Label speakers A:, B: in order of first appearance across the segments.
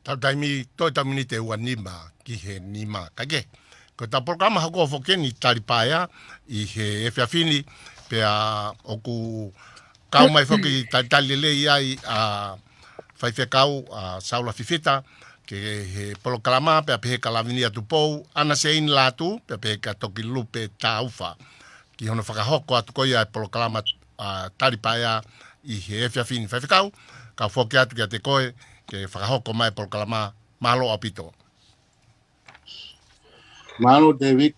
A: tau taimi toi tamini te ua nima ki he nima kage. Ko ta programa hako foke ni Tali Paea I he whiawhini pea oku kau mai foki tali lei ai a whaiwhekau a saula whiwhita ke he polokalama pea pehe kalamini atu pou ana se in latu pea pehe ka toki lupe ta ufa ki hono whakahoko atu koia e polokalama a Tali Paea I he whiawhini whaiwhekau ka foke atu kia te koe ke whakahoko mai polokalama malo apito.
B: Malo David,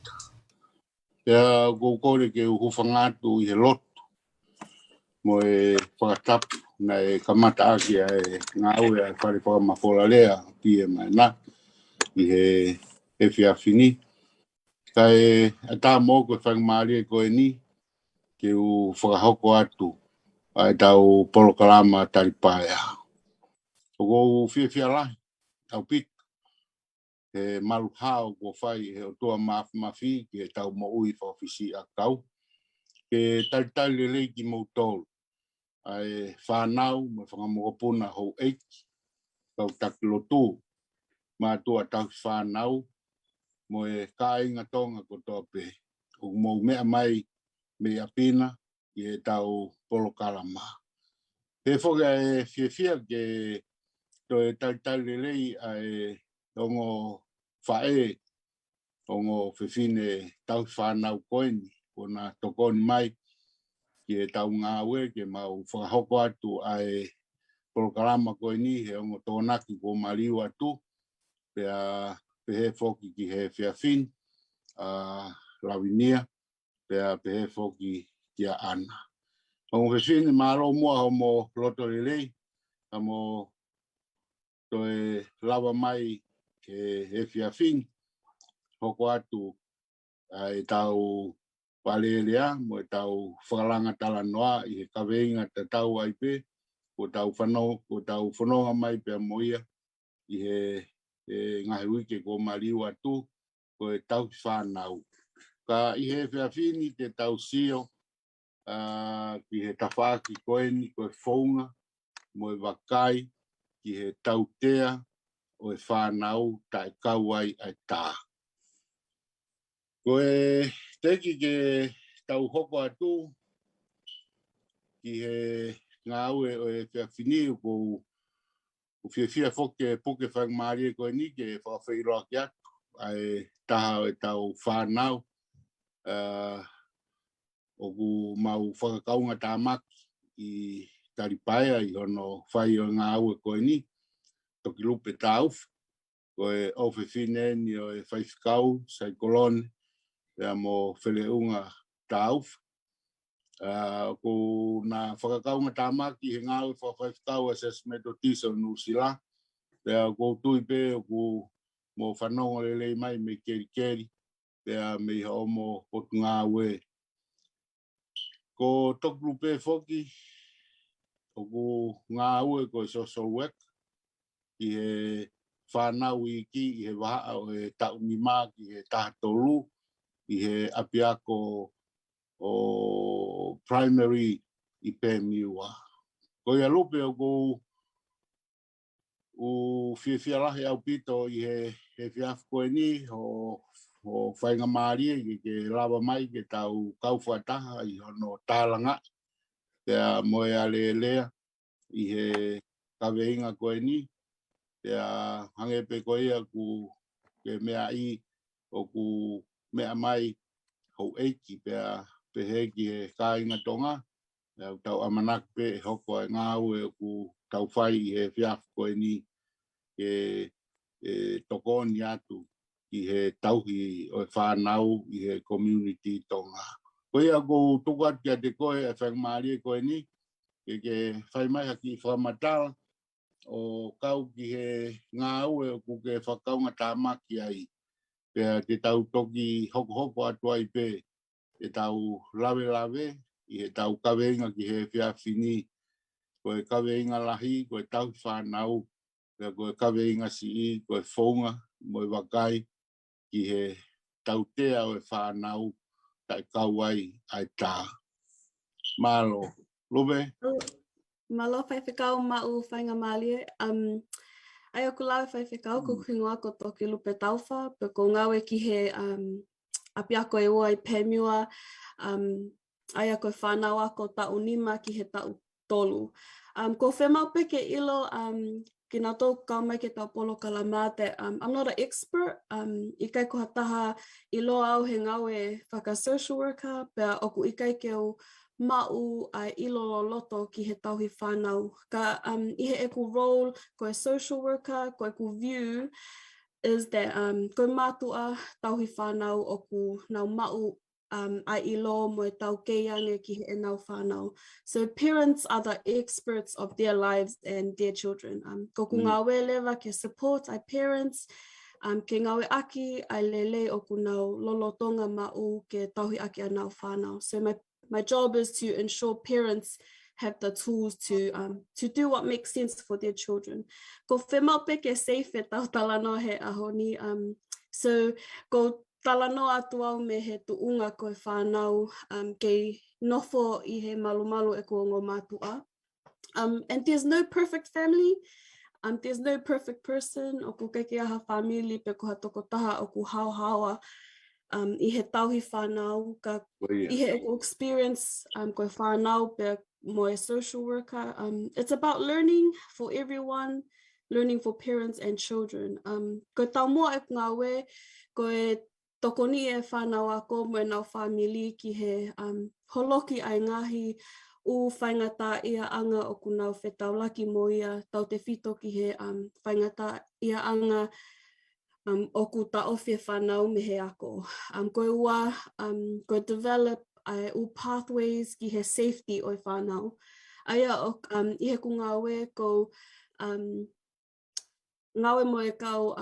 B: pea kōkore ke uhufangatu I he lotu mo e whakatap na e kamata aki e ngā ue a whare whakamawhola lea pia mai na I he whiawhini. Ka e ata mō koe whangmaari e koe ni ke u whakahoko atu a e tau polokalama Tali Paea. O kou whiawhialahi, au pit. He malu hao ko whai he o toa mafi ki he tau mo ui whawhisi a kau. Ke talitali lei ki mou tolu. Ai whanau me whangamokopuna hou eiki. Kau takilotu. Ma tua tau whanau. Mo e kāinga tonga ko toa pe. O mou mea mai me apina ki he tau polokalama. He whoka e whiawhia ke to e talitali lei ai ongo whae ongo whiwhine tau whanau koeni ko nā tokoni mai ki e tau ngā ue ke mau whakahoko atu ai polokalama koeni he ongo tōnaki ko mariu atu pea pehe whoki ki he whiawhini lawinia pea pehe whoki ki a ana. Ongo whiwhine maro mua homo loto lelei amo to e lawa mai ke he whiawhini hoko atu e tau palelea mo e tau whakalanga tala noa I he kaweinga te tau ai pe ko tau whanonga mai pea moia I he ngahi wike ko mariu atu ko e tau whanau. Ka I he whiawhini te tau sio ki he tawhaki koeni ko e whaunga mo e wakai ki he tau tea o e whanau ta e kauai ai tā. Ko e teki ke tau hoko atu ki he ngā ue o e whiawhini ko whiawhia whoke puke whangmaari e koe ni ke whawhairoa ki atu ai taha o e tau whanau o ku mau whakakaunga tāmaki I Tali Paea I hono whai o ngā ue koe ni toki lupe tāuwhi ko e whiwhine ni o e whaifkau sai kolone Pea mo wheleunga tāuwhi. Ko nā whakakaunga tāmaki he ngā ue whawhaifkau assessment o tisa o Nusila. Pea ko tui pe o ku mo whanonga lelei mai me keri. Pea me iha omo potu ngā ue. Ko toku pe whoki o ku ngā ue ko e social work. I he whanau I ki I he waha o e tau nima ki he tahatolu. I he apiako o primary I pēmiua. Ko ia lupe o ko u whiawhialahi au pito I he whiawhi koe ni o whainga maari I ke lawa mai ke tau kauwhataha I hono tālanga. Pea moe a lea I he kaweinga koe ni. Pea hangepe koe ia ku ke mea I o ku mea mai hou eiki pea pehe ki he kāinga tonga. Tau amanak pe hoko e ngā ue ku tau whai I he whiawhi koe ni ke tokoni atu I he tauhi o e whanau I he community tonga. Koe a ko tukat kia te koe e whangmaari e koe ni ke whai mai haki whamatala o kau ki he ngā ue o ku ke whakaunga tāmaki ai. Pea te tau toki hoko atu ai pe e tau lawe I he tau kaweinga ki he whiawhini ko e kaweinga lahi ko e tau whanau pea ko e kaweinga si ko e whaunga mo e wakai ki he tau tea o e whanau tai kauai ai tā. Malo. Lobe?
C: Malo whai whikau ma u whainga malie. Ai aku lawe whai whekau ko kuingoa ko toki lupe tauwha, pe ko ngawe ki he api ako e ua i pēmiua, ai ako e whanau ako tau nima ki he tau tolu. Ko whemau peke ilo, ki nga tō kau mai ke tau polo kalama that I'm not an expert. Ikai ko hataha ilo au he ngawe whaka social worker, pea oku ikai ke o mau ai ilo loto ki he tauhi whanau. Ka ihe eku role ko e social worker, ko eku view is that ko mātua tauhi whanau oku nau mau ai ilo mo e tau keiange ki he nau whanau. So parents are the experts of their lives and their children. Ko ku ngā lewa ke support ai parents, ke ngawe aki ai lele o ku nau lolotonga mau ke tauhi aki a nau whanau. So my job is to ensure parents have the tools to do what makes sense for their children. Ko whemau peke safe e tau talanoa he ahoni. So ko talanoa atu au me he tuunga koe whanau kei nofo i he malu e ko ngō mātua. And there's no perfect family. There's no perfect person. O ku keke aha family pe ko hatoko taha o ku hauhaua i he tauhi whanau. Ka i he experience koe whanau pe mo e social worker. It's about learning for everyone, learning for parents and children. Ko tau mua e ngā we, ko e tokoni e whanau ako mo e nau family ki he holoki ai ngahi u whaingata ia anga o ku nau whetau laki mo ia tau te whito ki he whaingata ia anga o ku ta ofi whanau me he ako. Koe ua, koe develop ai u pathways ki he safety o whanau. Aia o i he ku ngawe ko ngawe mo e kau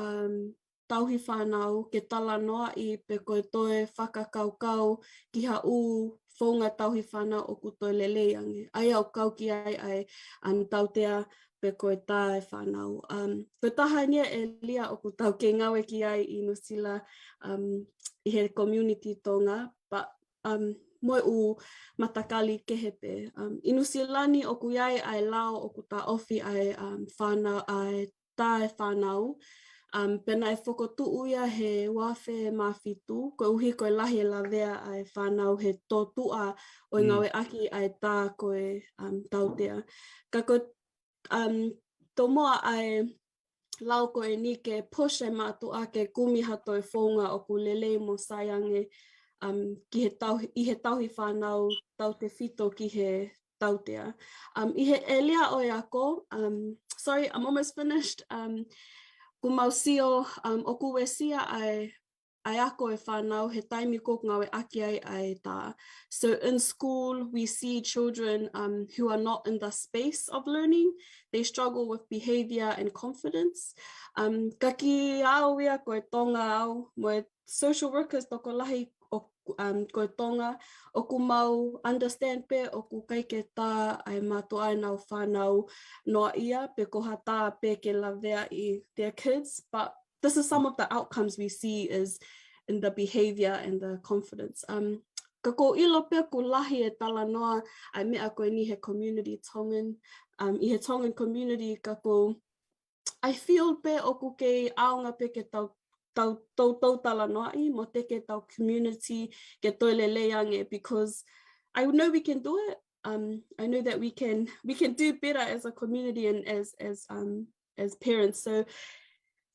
C: tauhi whanau ke tala noa I pe koe toe whakakaukau ki ha u whaunga tauhi whanau o ku toi leleange. Aia o kau ki ai an tautea pe koe tā e whanau. Koe taha nia e lia o ku tau ke ngawe ki ai I Nusila I he community tonga, but moi u matakali kehepe. I Nusilani o ku iai ai lao o ku tā ofi ai whanau ai tā e whanau. Pena e whakotuu ia he wafe mawhitu, koe uhi koe lahi e lawea ai whanau he tōtua o ngawe aki ai tā koe tautea. Ka koe tō moa ai lau koe ni ke push e mātu a ke kumi hato e whaunga o ku lelei mo saiange ki he I he tauhi whanau tau te whito ki he tautea. I he elia o e ako, sorry, I'm almost finished. Ku mausio o ku wesia ai ako e whanau he taimi ko ngawe aki ai tā. So in school, we see children who are not in the space of learning. They struggle with behavior and confidence. Ka ki au ia koe tonga au, mo e social workers toko lahi o koe tonga, o ku mau understand pe o ku kaike tā ai mātua ai nau whanau noa ia pe ko hata pe ke lawea I their kids. But this is some of the outcomes we see is in the behavior and the confidence. Ka ko ilo pe ku lahi e tala noa ai mea koe ni he community Tongan. I he Tongan community ka ko I feel pe o ku kei aonga pe ke tau tala noa I mo te ke tau community ke toile leange because I know we can do it. I know that we can do better as a community and as parents. So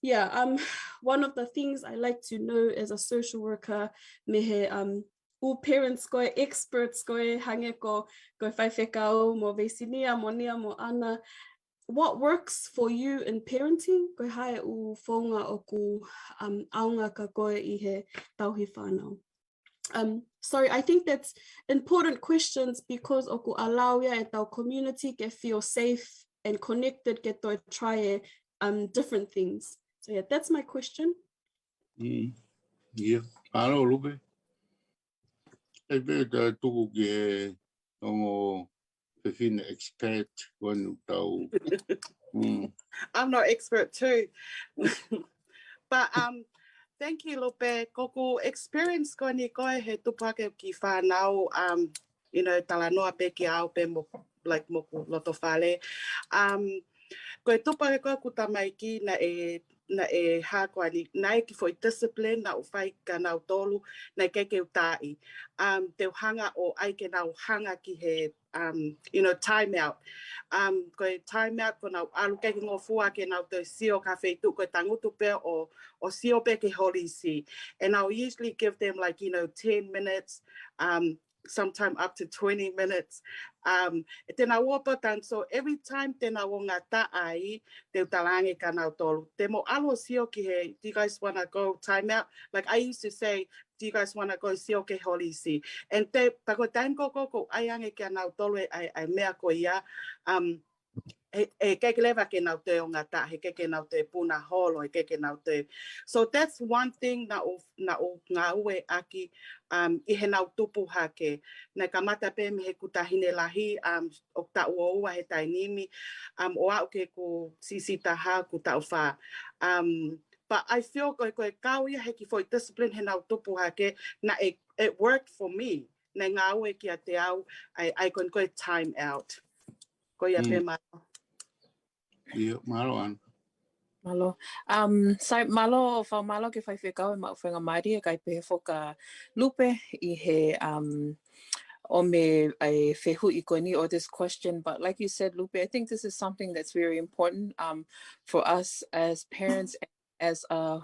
C: yeah, one of the things I like to know as a social worker, me he u parents koe experts koe hange ko whai whekau mo veisinia mo nia mo ana. What works for you in parenting? Koe hae u whaunga o ku aunga ka koe I he tauhi whanau. Sorry, I think that's important questions because o ku allow ia e tau community ke feel safe and connected ke toi try different things. So yeah, that's my question.
B: Yeah, alo lupe. E be ta tuku ke ongo pefine expert wanu tau.
D: I'm not expert too. But thank you, Lope. Koko experience ko ni koe he tupake ki whanau, you know, tala noa pe ki au pe mo like mo loto whale. Ko e tupa e koe ku tamaiki na e hakwani, na e ki foi discipline, na o whai ka nau tolu, na e keke utai. Te hanga o aike nau hanga ki he, time out. Koe time out, ko nau alu keke ngō fua ke nau te sio ka wheitu, koe tangutu pe o sio pe ke holisi. And I'll usually give them 10 minutes, sometime up to 20 minutes. Tēnā wopatan, so every time tēnā wo ngā taai, te utalangi ka nau tolu. Te mo alo sio ki he, do you guys want to go time out? Like I used to say, do you guys want to go sio ke holisi? And tako taim ko ai ange kia nau tolu ai mea ko ia, he keke lewa ke nau te o ngā tā, he keke nau te puna holo, he keke nau te. So that's one thing na o ngā ue aki, I he nau tupu hake. Nei ka mata pe me he kutahine lahi, o ta ua he tainimi, o au ke ku sisi taha ku tau wha. But I feel koe kau ia he ki foi discipline he nau tupu hake, na it worked for me. Nei ngā ue ki a te au, ai koe time out. Koe ia pe mai.
B: Ia, malo an.
E: Malo. Sai malo fa malo ke fai whekau e mau whenga mairi e kai pehe whoka lupe I he o me ai whehu I koe ni or this question. But like you said, Lupe, I think this is something that's very important for us as parents, as a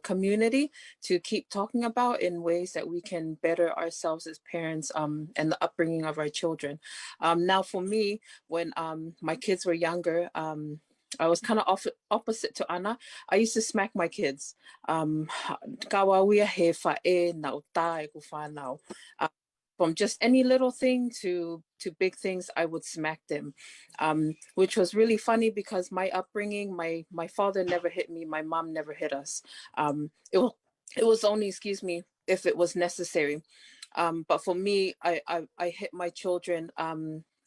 E: community to keep talking about in ways that we can better ourselves as parents and the upbringing of our children. Now for me, when my kids were younger, I was kind of opposite to Anna. I used to smack my kids. Kawawia he fa'e na uta e ku whanau. From just any little thing to big things, I would smack them, which was really funny because my upbringing, my father never hit me, my mom never hit us. It was only, excuse me, if it was necessary. But for me, I hit my children.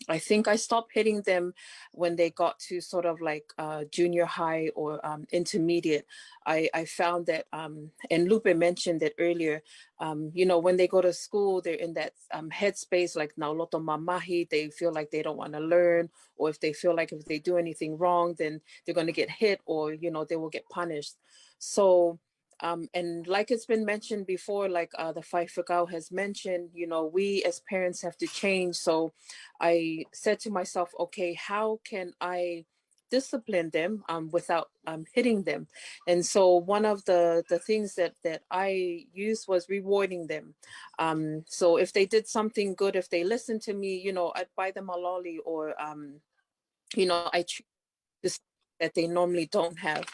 E: I think I stopped hitting them when they got to sort of like junior high or intermediate. I found that, and Lupe mentioned it earlier, when they go to school, they're in that headspace like nauloto mamahi, they feel like they don't want to learn, or if they feel like if they do anything wrong, then they're going to get hit or, they will get punished. So, and like it's been mentioned before, like the Fai Fukau has mentioned, we as parents have to change. So I said to myself, okay, how can I discipline them without hitting them? And so one of the things that I used was rewarding them. So if they did something good, if they listened to me, I'd buy them a lolly, or I treat this that they normally don't have.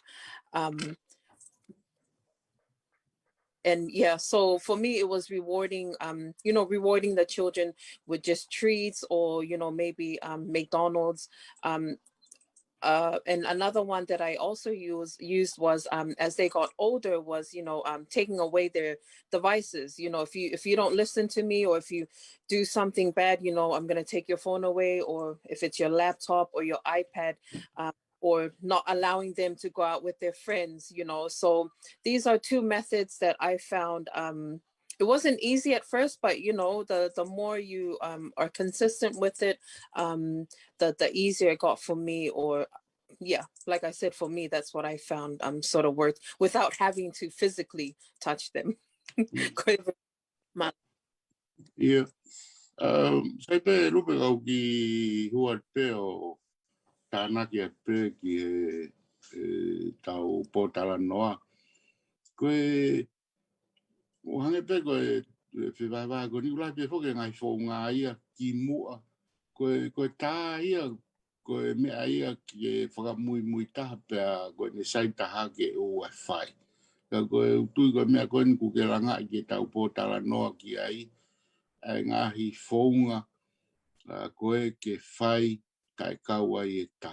E: And yeah, so for me, it was rewarding, rewarding the children with just treats or, maybe McDonald's. And another one that I also used was as they got older was, taking away their devices. If you don't listen to me, or if you do something bad, I'm going to take your phone away, or if it's your laptop or your iPad, or not allowing them to go out with their friends, So these are two methods that I found. It wasn't easy at first, but the more you are consistent with it, the easier it got for me. Or yeah, like I said, for me, that's what I found sort of worked without having to physically touch them.
B: Ia. Sai pe lupe kau ki huat pe o tāna ki at pe ki tau pōtala noa. Koe, o hange pe koe whiwaiwai ko ni ulai pe whoke ngai whou ngā ia ki mua. Koe tā ia, koe mea ia ki e whakamui taha pēr koe ne sai taha ke o ai whai. Ka koe utui koe mea koe ni kuke ranga i ke tau pōtala noa ki ai. Ai ngahi whounga koe ke whai kai kaua I e tā.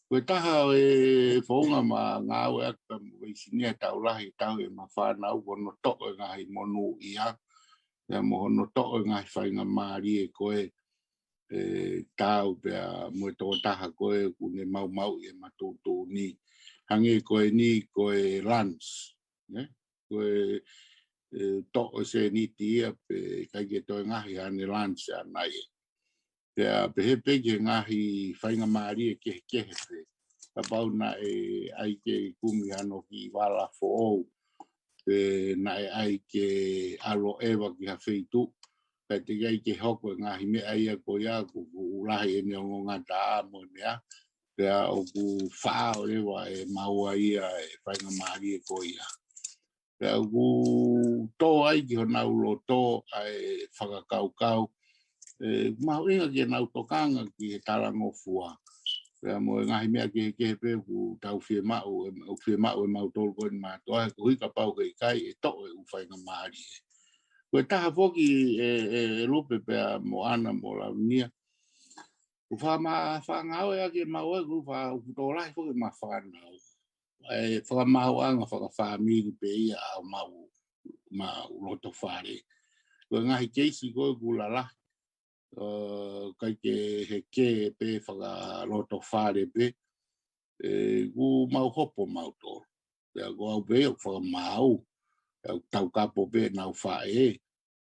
B: Koe taha e whounga ma ngā ue aka mwisinia tau lahi tau e ma whanau kono toko e ngahi monu ia. Ia mohono toko e ngahi whainga maari e koe tau pia mue toko taha koe kune mau e matoto ni. Hange koe ni koe lunch. Koe toko se ni tia pe kai ke toi ngahi ane lunch anai. Pea pehe peke ngahi whainga maari e kehe pe. pau na ai ke kumi ano ki wala fo na ai ke alo ewa ki ha feitu ka te gai ke hoko ngā hime ai a ko ia ku ulahi e neongo ngā tā mo mea pea o ku whao ewa e maua ia e whainga maari e ko ia pea ku tō ai ki hona ulo tō ai whakakaukau mahu inga ki e nau tokanga ki he tarango fua pea mo ngahi mea ke pe ku tau fie mau e mau tolu koe ni mātoa ku hui ka pau kei kai e to e uwhainga maari e koe taha foki e lupe pea mo ana mo la unia ku whangau e ake mau e ku tōlai foki ma whanau e whakamau anga whakawhamiri pe ia au mau ma uloto whare koe ngahi keisi koe ku lala kai ke he ke pe whakaloto whare pe ku mau hopo mau tō pea ko au pe o whakamau tau kapo pe nau whae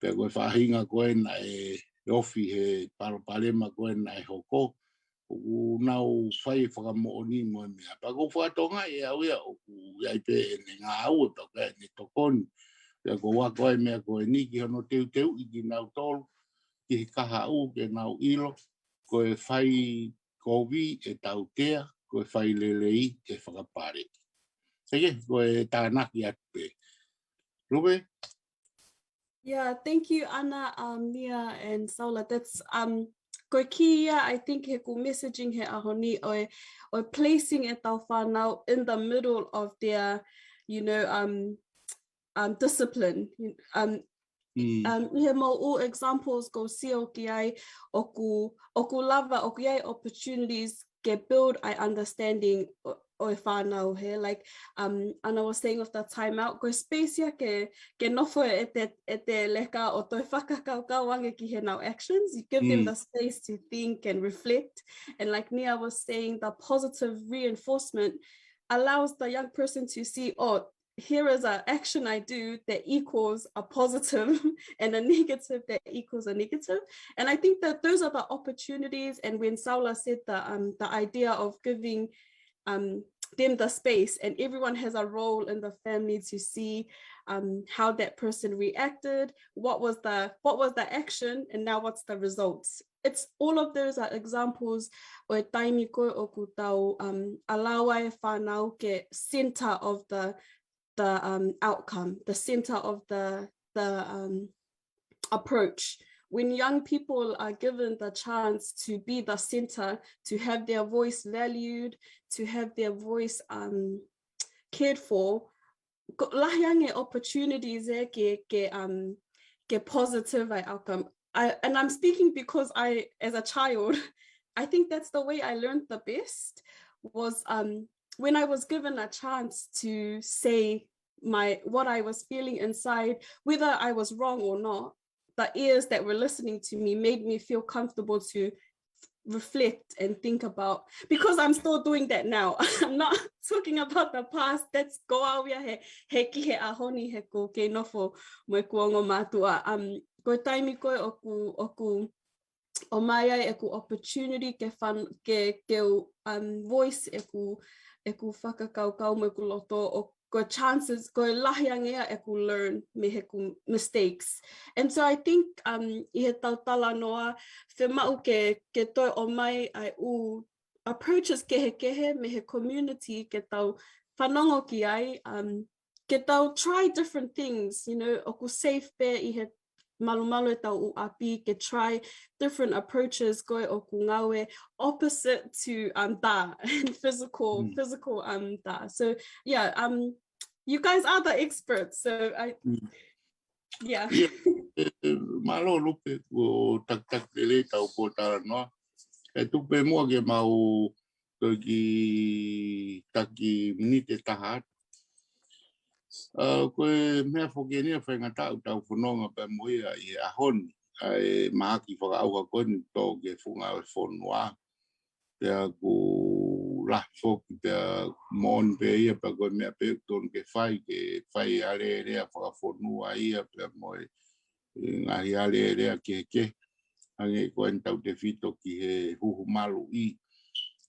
B: pe koe whahinga koe na e ofi he palema koe na e hoko u nau whai whakamooni mo e mea pa ko whatonga e au ia o ku iai pe e ne ngā au e pa koe ne tokoni pe ko wako e mea koe niki hono teu i ki nau tolu ki he kaha u ke nau ilo koe whai kovi e tau tea koe whai lelei e whakapare Eke, koe tānaki atu pe. Rupe?
C: Yeah, thank you, Anna, Mia, and Saula. That's ko kia, I think he ko messaging he ahoni or placing it now in the middle of their, you know, discipline. He mo all examples go see ki ai oku lava oku ai opportunities get build I understanding o whanau he like Anna was saying of the timeout go space ya ke nofo e te leka o toi whakakaukau ange ki he nau actions you give them the space to think and reflect and like Nia was saying the positive reinforcement allows the young person to see here is an action I do that equals a positive and a negative that equals a negative. And I think that those are the opportunities. And when Saula said the idea of giving them the space and everyone has a role in the family to see how that person reacted, what was the action, and now what's the results. It's all of those are examples o taimi koe o ku tau alawa e whanau ke center of the outcome, the center of the approach. When young people are given the chance to be the center, to have their voice valued, to have their voice cared for, lahiange opportunities ke positive outcome. And I'm speaking because as a child, I think that's the way I learned the best was when I was given a chance to say what I was feeling inside, whether I was wrong or not, the ears that were listening to me made me feel comfortable to reflect and think about, because I'm still doing that now. I'm not talking about the past. That's go awia he ki he ahoni he ko ke nofo mo kuongo matua. Ko taimi koe oku o mai ai e ku opportunity ke voice e ku whakakaukau me ku loto o ko chances ko lahiangea e ku learn me he ku mistakes. And so I think I he tautala noa whe mau ke toi o mai ai approaches kehe me he community ke tau whanongo ki ai ke tau try different things, you know, o ku safe be I he malu e tau api ke try different approaches go o ku ngawe opposite to da and physical da. So yeah, you guys are the experts, so yeah.
B: Malo lupe o tak ele tau po tara no e tupe mo ke mau ki taki minite tahat koe mea whokenia whaingata tau whanonga pa moia I ahon ai maaki whakaauka koe ni tō ke whunga e whonua pea ku la whoki pea mon pe ia pa koe mea pe ton ke whai ale rea whakawhonua ia pea moe ngahi ale rea ke ange koe tau te whito ki he huhu malu I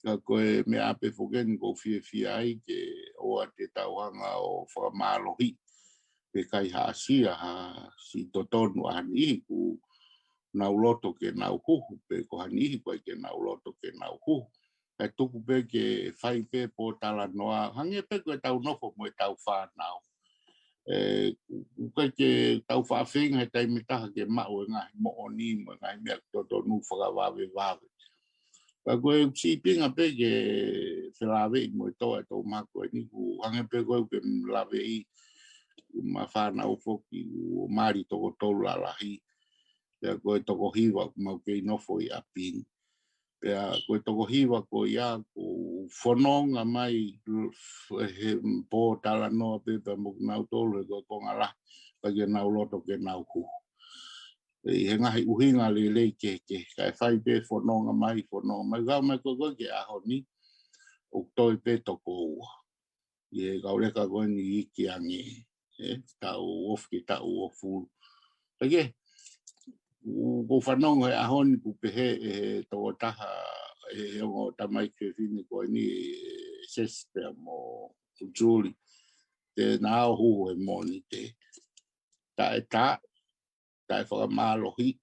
B: Ka koe me ape foken ko fia ai ke o te tauanga o whamalohi pe kai haasia ha si totonu ani ku nau loto ke nau huhu pe ko hani ko ke nau loto ke nau huhu. Kai tuku pe ke whai pe po tala noa hange pe koe tau nofo mo tau whanau. Kai ke tau whawhenga he taimitaha ke mau e ngahi mo o ni mo ngahi mea totonu whakawawe wawe. Ka koe si pinga pe ke whilawe i mo toa tau mako ni ku hange pe koe ke lawe i ma whanau foki o mari toko tolu alahi. Pea koe toko hiwa mau kei nofo i aping. Pea koe toko hiwa ko ia ko whanonga mai he po tala noa pe pea mo nau tolu e koe konga la. Pa ke nau loto ke nau hu. He ngahi uhinga le lei ke kai whai pe whanonga mai. Gau mai koe ke aho ni. O toi pe toko ua. Ie gau leka koe ni iki ange. Tau of ki tau ofu. Pake. Ko whanonga e ahoni ku pehe e tō taha e ongo tamai ke whini koe ni sespea mo Julie. Te nāo hu e moni te. Ta e whakamālohi.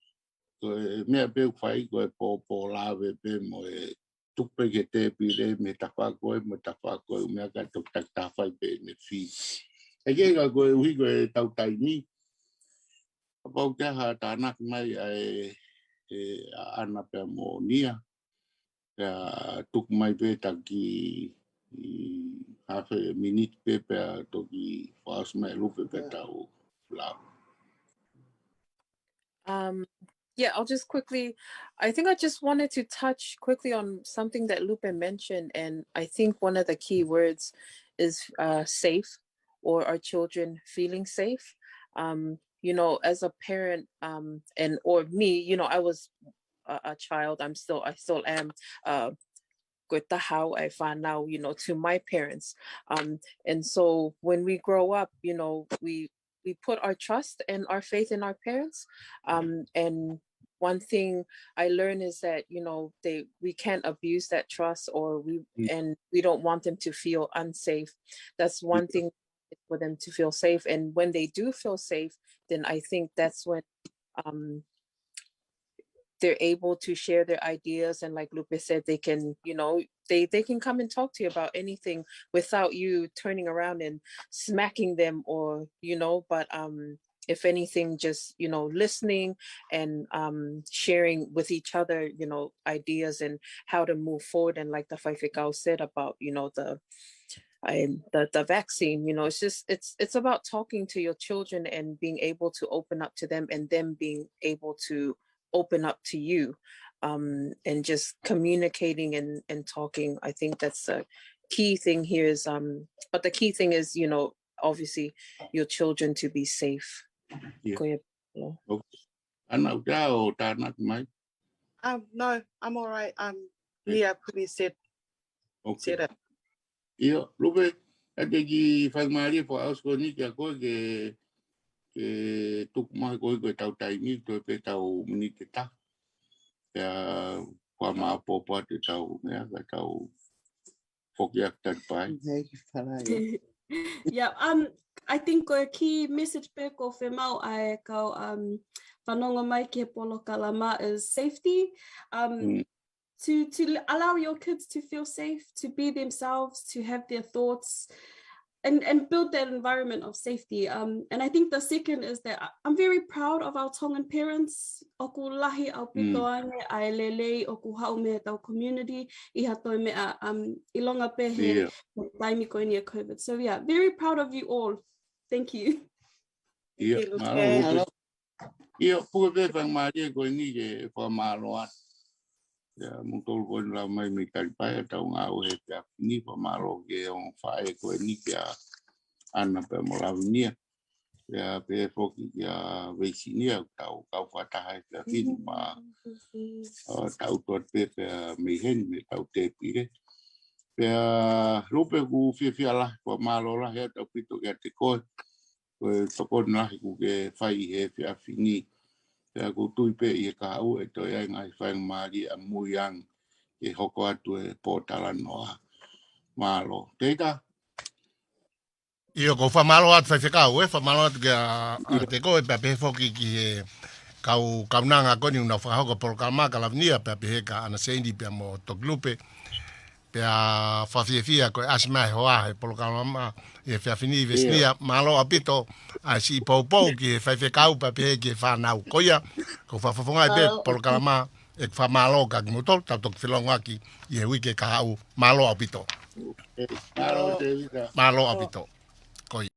B: Koe mea peu whai koe pōpō lawe pe mo e tupe ke te pire me ta whakoe mea ka tuk tak ta whai pe me whi. E kega koe uhi koe tau taimi. Pau kia ha tānak mai e ana pe mo nia. Pea tuk mai pe taki hafe minute pe pea toki whaas mai lupe pe tau lau.
E: Yeah, I'll just quickly, I think I just wanted to touch quickly on something that Lupe mentioned. And I think one of the key words is safe, or our children feeling safe. You know, as a parent, and or me, you know, I was a child. I still am, how I found out, you know, to my parents. And so when we grow up, you know, we put our trust and our faith in our parents. And one thing I learned is that, you know, we can't abuse that trust, or we don't want them to feel unsafe. That's one thing, for them to feel safe. And when they do feel safe, then I think that's when they're able to share their ideas. And like Lupe said, they can, you know, they can come and talk to you about anything without you turning around and smacking them, or, you know, but if anything, just, you know, listening and sharing with each other, you know, ideas and how to move forward. And like the Faifekau said about, you know, the vaccine, you know, it's just, it's about talking to your children and being able to open up to them, and them being able to open up to you, and just communicating and talking. I think that's the key thing here is, but the key thing is, you know, obviously your children to be safe.
B: Yeah.
E: Go ahead.
B: Okay. Ana o tānak mai.
D: No, I'm all right. Nia Puni said it.
B: Ia, lupe, ate ki whangmari po aus ko ni kia koe ke tuk mai koe tau taimi, koe pe tau muni te ta. Pea kua maa popo te tau mea, ka tau whokiak tatpai.
C: Yeah, I think a key message back of Femau I kau whanonga mai ki he polo kalama is safety. To allow your kids to feel safe, to be themselves, to have their thoughts, and build that environment of safety. And I think the second is that I'm very proud of our Tongan parents. Oku lahi au pitoange ai lelei oku hau mea tau community I hatoi mea ilonga pehe taimi koe ni a COVID. So yeah, very proud of you all. Thank you.
B: Ia, malo. Ia, puke pe whangmari koe ni ke whamaloa. Ia, mutolu koe nila mai me talipai tau ngā uhe pia ni whamalo ke on whae koe ni kia ana pe mo lawinia. Ia, pe whoki kia weisinia tau kau whataha pia whini ma tau tuat pe pia mehen me tau te pire. Pia rupe ku whiawhia lahi whamalo lahi tau pito kia te koe. Koe tokon lahi ku ke whai he whia whini. Pea ku tui pe I ka au e toi ai ngai whaing maari a muiang ke hoko atu e pōtala noa malo. Teika?
A: Io ko whamalo atu whaiwhekau, whamalo atu kia te koe pia pehe whoki ki he kau nanga koni una whakahoko porokama ka lavnia pia pehe ka ana seindi pia mo toklupe pia whawhiawhia koe asmae hoa he porokama e whiawhini vesnia malo apito a si poupou ki he whaiwhekau pia pehe ki he whanau koia ko whawhawhongai pe porokama e whamalo ka ki motor tau tok whilongaki i he wike ka hau malo apito.
B: Malo te wika.
A: Malo apito. Koi.